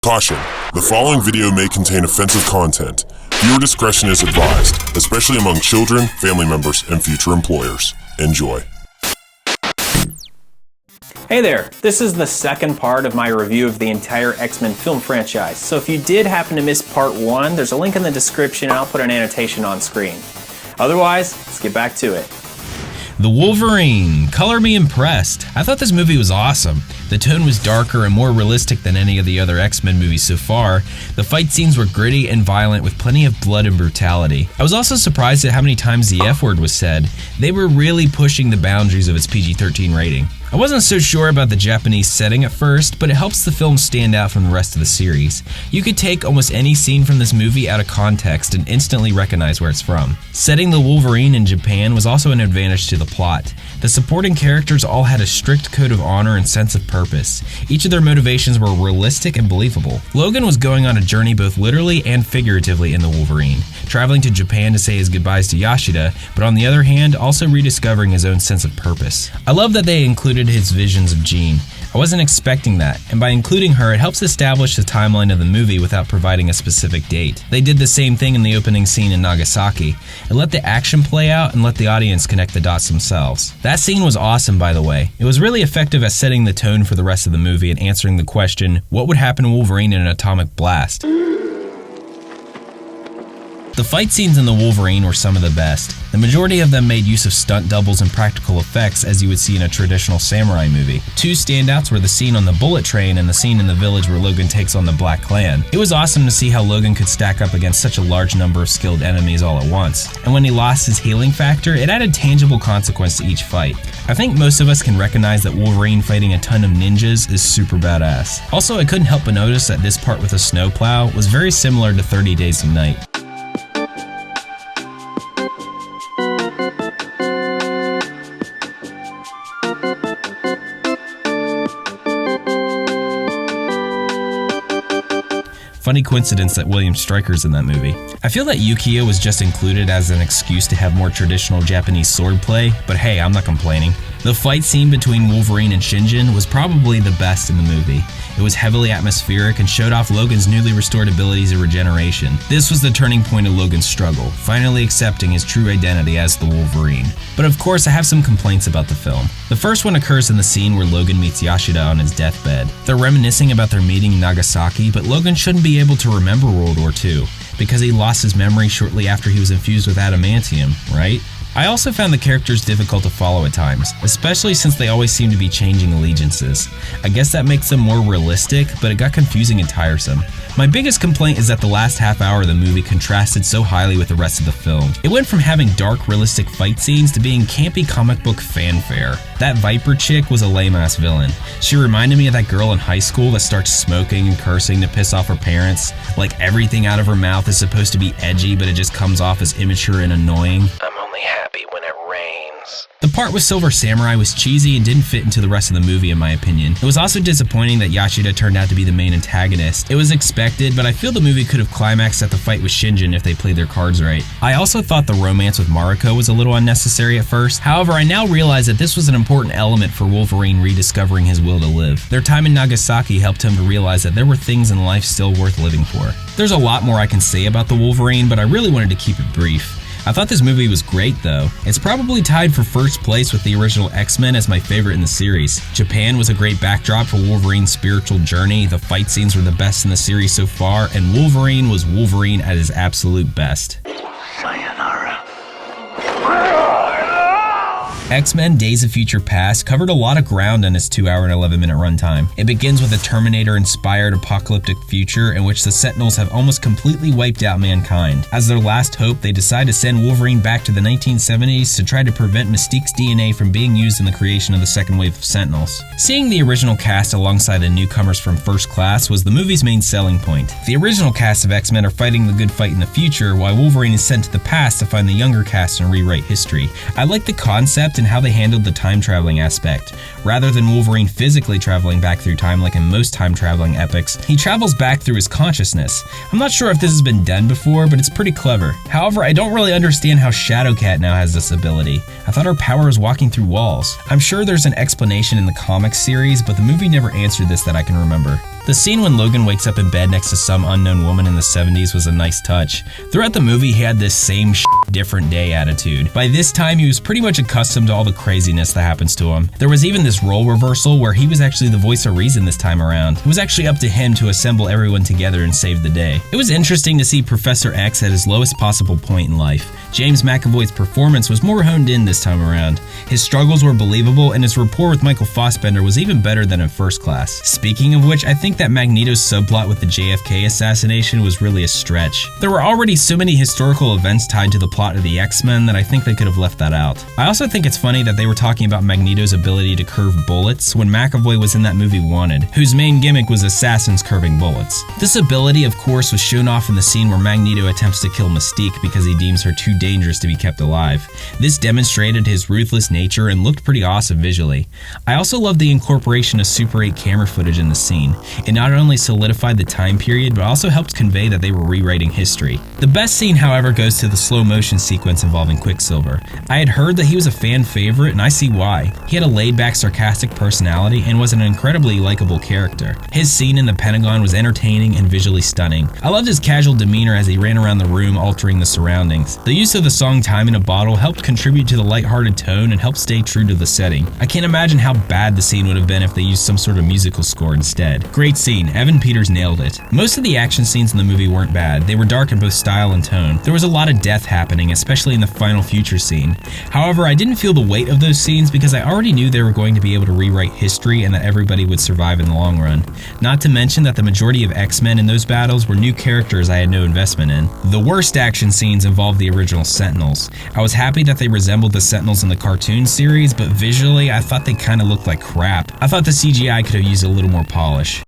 Caution, the following video may contain offensive content. Viewer discretion is advised, especially among children, family members, and future employers. Enjoy. Hey there, this is the second part of my review of the entire X-Men film franchise. So if you did happen to miss part 1, there's a link in the description and I'll put an annotation on screen. Otherwise, let's get back to it. The Wolverine. Color me impressed. I thought this movie was awesome. The tone was darker and more realistic than any of the other X-Men movies so far. The fight scenes were gritty and violent with plenty of blood and brutality. I was also surprised at how many times the F word was said. They were really pushing the boundaries of its PG-13 rating. I wasn't so sure about the Japanese setting at first, but it helps the film stand out from the rest of the series. You could take almost any scene from this movie out of context and instantly recognize where it's from. Setting the Wolverine in Japan was also an advantage to the plot. The supporting characters all had a strict code of honor and sense of purpose. Each of their motivations were realistic and believable. Logan was going on a journey both literally and figuratively in the Wolverine, traveling to Japan to say his goodbyes to Yashida, but on the other hand, also rediscovering his own sense of purpose. I love that they included his visions of Jean. I wasn't expecting that, and by including her, it helps establish the timeline of the movie without providing a specific date. They did the same thing in the opening scene in Nagasaki. It let the action play out and let the audience connect the dots themselves. That scene was awesome, by the way. It was really effective at setting the tone for the rest of the movie and answering the question, what would happen to Wolverine in an atomic blast? The fight scenes in the Wolverine were some of the best. The majority of them made use of stunt doubles and practical effects as you would see in a traditional samurai movie. Two standouts were the scene on the bullet train and the scene in the village where Logan takes on the Black Clan. It was awesome to see how Logan could stack up against such a large number of skilled enemies all at once. And when he lost his healing factor, it added tangible consequence to each fight. I think most of us can recognize that Wolverine fighting a ton of ninjas is super badass. Also, I couldn't help but notice that this part with a snowplow was very similar to 30 Days of Night. Funny coincidence that William Stryker's in that movie. I feel that Yukio was just included as an excuse to have more traditional Japanese swordplay, but hey, I'm not complaining. The fight scene between Wolverine and Shinjin was probably the best in the movie. It was heavily atmospheric and showed off Logan's newly restored abilities of regeneration. This was the turning point of Logan's struggle, finally accepting his true identity as the Wolverine. But of course, I have some complaints about the film. The first one occurs in the scene where Logan meets Yashida on his deathbed. They're reminiscing about their meeting in Nagasaki, but Logan shouldn't be able to remember World War II, because he lost his memory shortly after he was infused with adamantium, right? I also found the characters difficult to follow at times, especially since they always seem to be changing allegiances. I guess that makes them more realistic, but it got confusing and tiresome. My biggest complaint is that the last half hour of the movie contrasted so highly with the rest of the film. It went from having dark, realistic fight scenes to being campy comic book fanfare. That Viper chick was a lame-ass villain. She reminded me of that girl in high school that starts smoking and cursing to piss off her parents. Like everything out of her mouth is supposed to be edgy, but it just comes off as immature and annoying. I'm only happy when it rains. The part with Silver Samurai was cheesy and didn't fit into the rest of the movie in my opinion. It was also disappointing that Yashida turned out to be the main antagonist. It was expected, but I feel the movie could have climaxed at the fight with Shinjin if they played their cards right. I also thought the romance with Mariko was a little unnecessary at first. However, I now realize that this was an important element for Wolverine rediscovering his will to live. Their time in Nagasaki helped him to realize that there were things in life still worth living for. There's a lot more I can say about the Wolverine, but I really wanted to keep it brief. I thought this movie was great though. It's probably tied for first place with the original X-Men as my favorite in the series. Japan was a great backdrop for Wolverine's spiritual journey, the fight scenes were the best in the series so far, and Wolverine was Wolverine at his absolute best. Sayonara. X-Men Days of Future Past covered a lot of ground in its 2-hour and 11-minute runtime. It begins with a Terminator-inspired apocalyptic future in which the Sentinels have almost completely wiped out mankind. As their last hope, they decide to send Wolverine back to the 1970s to try to prevent Mystique's DNA from being used in the creation of the second wave of Sentinels. Seeing the original cast alongside the newcomers from First Class was the movie's main selling point. The original cast of X-Men are fighting the good fight in the future, while Wolverine is sent to the past to find the younger cast and rewrite history. I like the concept and how they handled the time traveling aspect. Rather than Wolverine physically traveling back through time like in most time traveling epics, he travels back through his consciousness. I'm not sure if this has been done before, but it's pretty clever. However, I don't really understand how Shadowcat now has this ability. I thought her power is walking through walls. I'm sure there's an explanation in the comics series, but the movie never answered this that I can remember. The The scene when Logan wakes up in bed next to some unknown woman in the 70s was a nice touch. Throughout the movie, he had this same different day attitude. By this time, he was pretty much accustomed to all the craziness that happens to him. There was even this role reversal where he was actually the voice of reason this time around. It was actually up to him to assemble everyone together and save the day. It was interesting to see Professor X at his lowest possible point in life. James McAvoy's performance was more honed in this time around. His struggles were believable, and his rapport with Michael Fassbender was even better than in First Class. Speaking of which, I think that Magneto's subplot with the JFK assassination was really a stretch. There were already so many historical events tied to the plot of the X-Men that I think they could have left that out. I also think it's funny that they were talking about Magneto's ability to curve bullets when McAvoy was in that movie Wanted, whose main gimmick was assassins curving bullets. This ability, of course, was shown off in the scene where Magneto attempts to kill Mystique because he deems her too dangerous to be kept alive. This demonstrated his ruthless nature and looked pretty awesome visually. I also loved the incorporation of Super 8 camera footage in the scene. It not only solidified the time period, but also helped convey that they were rewriting history. The best scene, however, goes to the slow motion sequence involving Quicksilver. I had heard that he was a fan favorite, and I see why. He had a laid-back, sarcastic personality and was an incredibly likable character. His scene in the Pentagon was entertaining and visually stunning. I loved his casual demeanor as he ran around the room altering the surroundings. The use of the song Time in a Bottle helped contribute to the lighthearted tone and helped stay true to the setting. I can't imagine how bad the scene would have been if they used some sort of musical score instead. Great scene, Evan Peters nailed it. Most of the action scenes in the movie weren't bad. They were dark in both style and tone. There was a lot of death happening, especially in the final future scene. However, I didn't feel the weight of those scenes because I already knew they were going to be able to rewrite history and that everybody would survive in the long run. Not to mention that the majority of X-Men in those battles were new characters I had no investment in. The worst action scenes involved the original Sentinels. I was happy that they resembled the Sentinels in the cartoon series, but visually I thought they kind of looked like crap. I thought the CGI could have used a little more polish.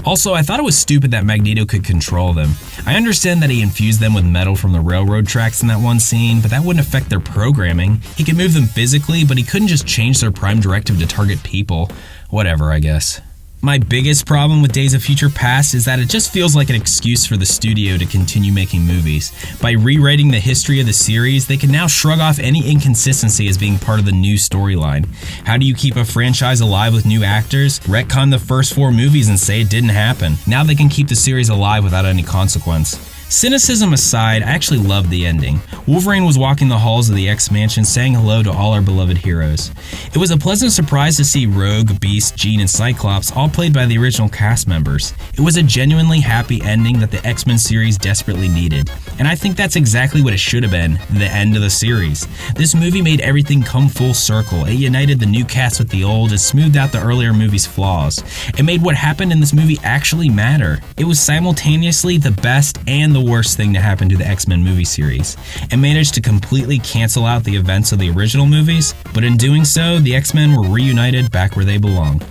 Also, I thought it was stupid that Magneto could control them. I understand that he infused them with metal from the railroad tracks in that one scene, but that wouldn't affect their programming. He could move them physically, but he couldn't just change their prime directive to target people. Whatever, I guess. My biggest problem with Days of Future Past is that it just feels like an excuse for the studio to continue making movies. By rewriting the history of the series, they can now shrug off any inconsistency as being part of the new storyline. How do you keep a franchise alive with new actors? Retcon the first 4 movies and say it didn't happen. Now they can keep the series alive without any consequence. Cynicism aside, I actually loved the ending. Wolverine was walking the halls of the X-Mansion saying hello to all our beloved heroes. It was a pleasant surprise to see Rogue, Beast, Jean, and Cyclops all played by the original cast members. It was a genuinely happy ending that the X-Men series desperately needed. And I think that's exactly what it should have been, the end of the series. This movie made everything come full circle. It united the new cast with the old and smoothed out the earlier movie's flaws. It made what happened in this movie actually matter. It was simultaneously the best and the worst thing to happen to the X-Men movie series. It managed to completely cancel out the events of the original movies, but in doing so, the X-Men were reunited back where they belong.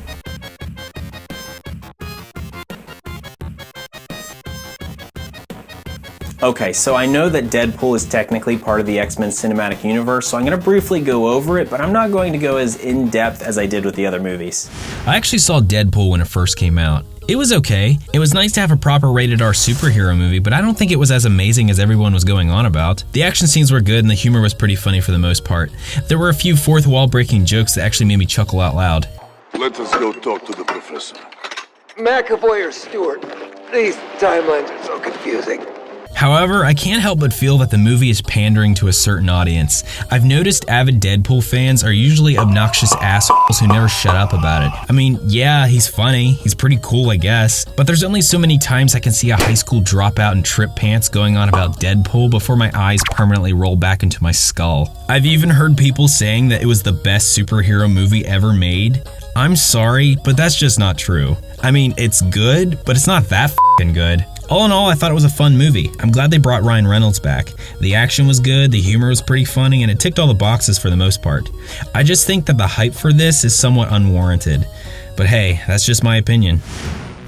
Okay, so I know that Deadpool is technically part of the X-Men cinematic universe, so I'm going to briefly go over it, but I'm not going to go as in-depth as I did with the other movies. I actually saw Deadpool when it first came out. It was okay. It was nice to have a proper rated R superhero movie, but I don't think it was as amazing as everyone was going on about. The action scenes were good and the humor was pretty funny for the most part. There were a few fourth wall breaking jokes that actually made me chuckle out loud. Let us go talk to the professor. McAvoy or Stewart? These timelines are so confusing. However, I can't help but feel that the movie is pandering to a certain audience. I've noticed avid Deadpool fans are usually obnoxious assholes who never shut up about it. I mean, yeah, he's funny, he's pretty cool, I guess, but there's only so many times I can see a high school dropout in trip pants going on about Deadpool before my eyes permanently roll back into my skull. I've even heard people saying that it was the best superhero movie ever made. I'm sorry, but that's just not true. I mean, it's good, but it's not that f***ing good. All in all, I thought it was a fun movie. I'm glad they brought Ryan Reynolds back. The action was good, the humor was pretty funny, and it ticked all the boxes for the most part. I just think that the hype for this is somewhat unwarranted. But hey, that's just my opinion.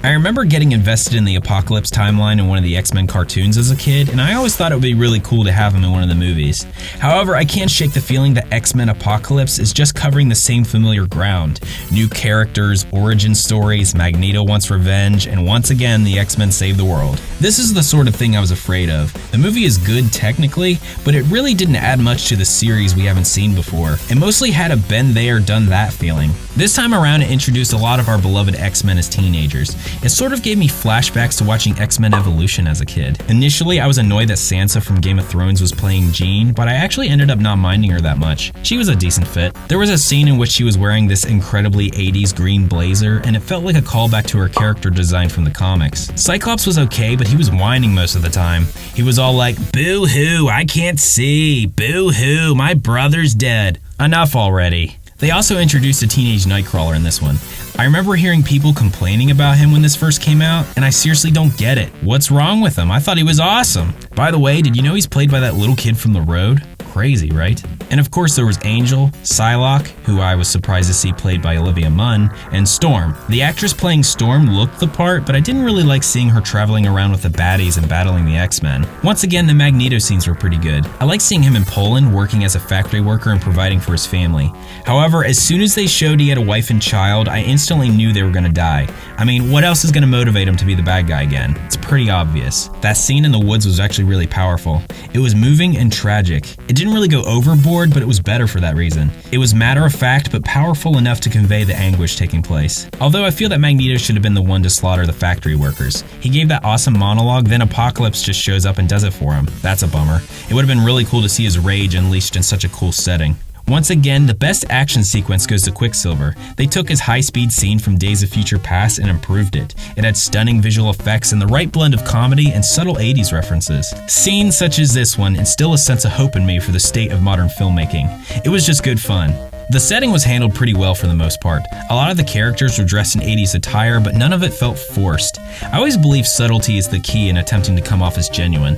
I remember getting invested in the Apocalypse timeline in one of the X-Men cartoons as a kid, and I always thought it would be really cool to have him in one of the movies. However, I can't shake the feeling that X-Men Apocalypse is just covering the same familiar ground. New characters, origin stories, Magneto wants revenge, and once again, the X-Men save the world. This is the sort of thing I was afraid of. The movie is good technically, but it really didn't add much to the series we haven't seen before. It mostly had a been there, done that feeling. This time around, it introduced a lot of our beloved X-Men as teenagers. It sort of gave me flashbacks to watching X-Men Evolution as a kid. Initially, I was annoyed that Sansa from Game of Thrones was playing Jean, but I actually ended up not minding her that much. She was a decent fit. There was a scene in which she was wearing this incredibly 80s green blazer, and it felt like a callback to her character design from the comics. Cyclops was okay, but he was whining most of the time. He was all like, "Boo-hoo, I can't see. Boo-hoo, my brother's dead." Enough already. They also introduced a teenage Nightcrawler in this one. I remember hearing people complaining about him when this first came out, and I seriously don't get it. What's wrong with him? I thought he was awesome. By the way, did you know he's played by that little kid from The Road? Crazy, right? And of course there was Angel, Psylocke, who I was surprised to see played by Olivia Munn, and Storm. The actress playing Storm looked the part, but I didn't really like seeing her traveling around with the baddies and battling the X-Men. Once again, the Magneto scenes were pretty good. I like seeing him in Poland working as a factory worker and providing for his family. However, as soon as they showed he had a wife and child, I instantly knew they were gonna die. I mean, what else is gonna motivate him to be the bad guy again? It's pretty obvious. That scene in the woods was actually really powerful. It was moving and tragic. It didn't really go overboard, but it was better for that reason. It was matter of fact, but powerful enough to convey the anguish taking place. Although I feel that Magneto should have been the one to slaughter the factory workers. He gave that awesome monologue, then Apocalypse just shows up and does it for him. That's a bummer. It would have been really cool to see his rage unleashed in such a cool setting. Once again, the best action sequence goes to Quicksilver. They took his high-speed scene from Days of Future Past and improved it. It had stunning visual effects and the right blend of comedy and subtle 80s references. Scenes such as this one instill a sense of hope in me for the state of modern filmmaking. It was just good fun. The setting was handled pretty well for the most part. A lot of the characters were dressed in 80s attire, but none of it felt forced. I always believe subtlety is the key in attempting to come off as genuine.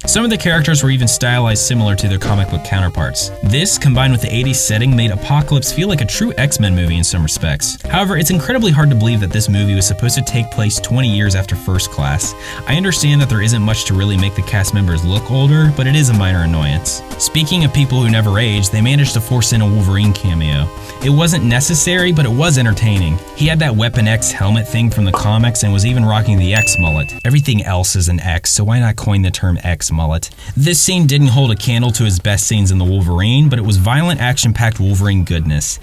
Some of the characters were even stylized similar to their comic book counterparts. This, combined with the 80s setting, made Apocalypse feel like a true X-Men movie in some respects. However, it's incredibly hard to believe that this movie was supposed to take place 20 years after First Class. I understand that there isn't much to really make the cast members look older, but it is a minor annoyance. Speaking of people who never age, they managed to force in a Wolverine cameo. It wasn't necessary, but it was entertaining. He had that Weapon X helmet thing from the comics and was even rocking the X mullet. Everything else is an X, so why not coin the term X mullet? This scene didn't hold a candle to his best scenes in the Wolverine, but it was violent, action-packed Wolverine goodness.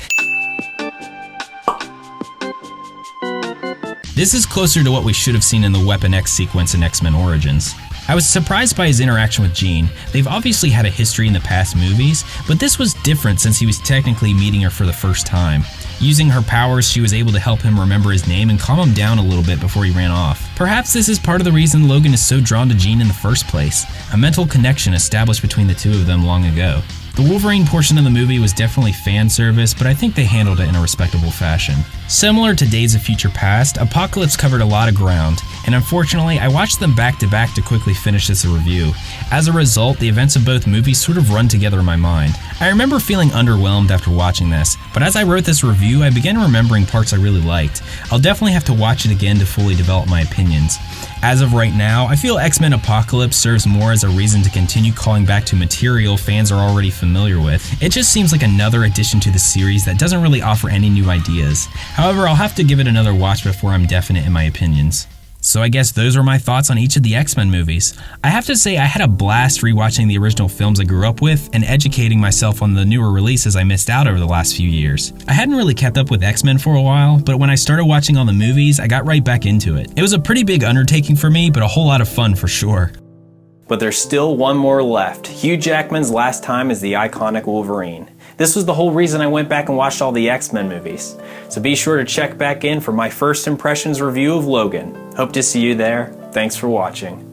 This is closer to what we should have seen in the Weapon X sequence in X-Men Origins. I was surprised by his interaction with Jean. They've obviously had a history in the past movies, but this was different since he was technically meeting her for the first time. Using her powers, she was able to help him remember his name and calm him down a little bit before he ran off. Perhaps this is part of the reason Logan is so drawn to Jean in the first place, a mental connection established between the two of them long ago. The Wolverine portion of the movie was definitely fan service, but I think they handled it in a respectable fashion. Similar to Days of Future Past, Apocalypse covered a lot of ground, and unfortunately, I watched them back to back to quickly finish this review. As a result, the events of both movies sort of run together in my mind. I remember feeling underwhelmed after watching this, but as I wrote this review, I began remembering parts I really liked. I'll definitely have to watch it again to fully develop my opinions. As of right now, I feel X-Men Apocalypse serves more as a reason to continue calling back to material fans are already familiar with. It just seems like another addition to the series that doesn't really offer any new ideas. However, I'll have to give it another watch before I'm definite in my opinions. So I guess those were my thoughts on each of the X-Men movies. I have to say I had a blast rewatching the original films I grew up with and educating myself on the newer releases I missed out over the last few years. I hadn't really kept up with X-Men for a while, but when I started watching all the movies, I got right back into it. It was a pretty big undertaking for me, but a whole lot of fun for sure. But there's still one more left. Hugh Jackman's last time as the iconic Wolverine. This was the whole reason I went back and watched all the X-Men movies. So be sure to check back in for my first impressions review of Logan. Hope to see you there. Thanks for watching.